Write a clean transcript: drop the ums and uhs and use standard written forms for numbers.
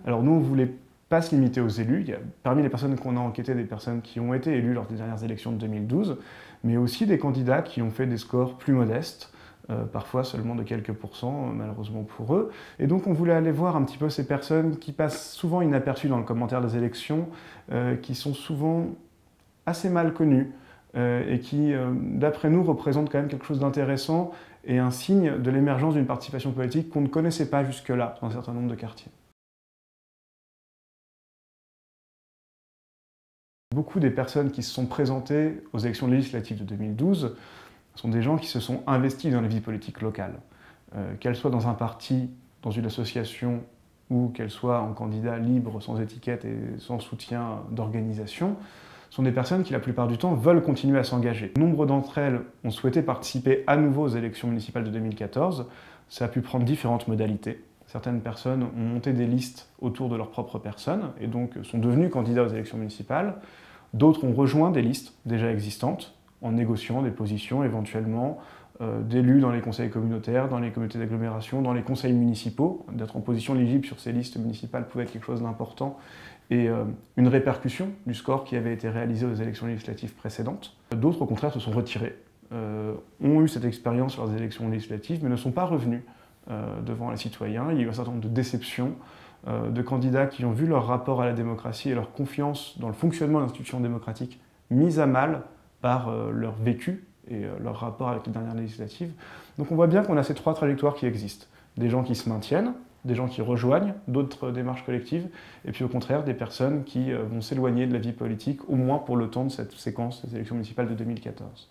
Alors nous, on ne voulait pas se limiter aux élus. Il y a, parmi les personnes qu'on a enquêtées, des personnes qui ont été élues lors des dernières élections de 2012, mais aussi des candidats qui ont fait des scores plus modestes, parfois seulement de quelques pourcents, malheureusement pour eux. Et donc on voulait aller voir un petit peu ces personnes qui passent souvent inaperçues dans le commentaire des élections, qui sont souvent assez mal connues, et qui, d'après nous, représentent quand même quelque chose d'intéressant et un signe de l'émergence d'une participation politique qu'on ne connaissait pas jusque-là dans un certain nombre de quartiers. Beaucoup des personnes qui se sont présentées aux élections législatives de 2012 sont des gens qui se sont investis dans la vie politique locale. Qu'elles soient dans un parti, dans une association, ou qu'elles soient en candidat libre, sans étiquette et sans soutien d'organisation, sont des personnes qui, la plupart du temps, veulent continuer à s'engager. Nombre d'entre elles ont souhaité participer à nouveau aux élections municipales de 2014. Ça a pu prendre différentes modalités. Certaines personnes ont monté des listes autour de leur propre personne et donc sont devenues candidats aux élections municipales. D'autres ont rejoint des listes déjà existantes en négociant des positions éventuellement d'élus dans les conseils communautaires, dans les communautés d'agglomération, dans les conseils municipaux. D'être en position éligible sur ces listes municipales pouvait être quelque chose d'important et une répercussion du score qui avait été réalisé aux élections législatives précédentes. D'autres, au contraire, se sont retirés, ont eu cette expérience lors des élections législatives, mais ne sont pas revenus devant les citoyens. Il y a eu un certain nombre de déceptions, de candidats qui ont vu leur rapport à la démocratie et leur confiance dans le fonctionnement de l'institution démocratique mise à mal par leur vécu et leur rapport avec les dernières législatives. Donc on voit bien qu'on a ces trois trajectoires qui existent. Des gens qui se maintiennent, des gens qui rejoignent d'autres démarches collectives, et puis au contraire des personnes qui vont s'éloigner de la vie politique, au moins pour le temps de cette séquence des élections municipales de 2014.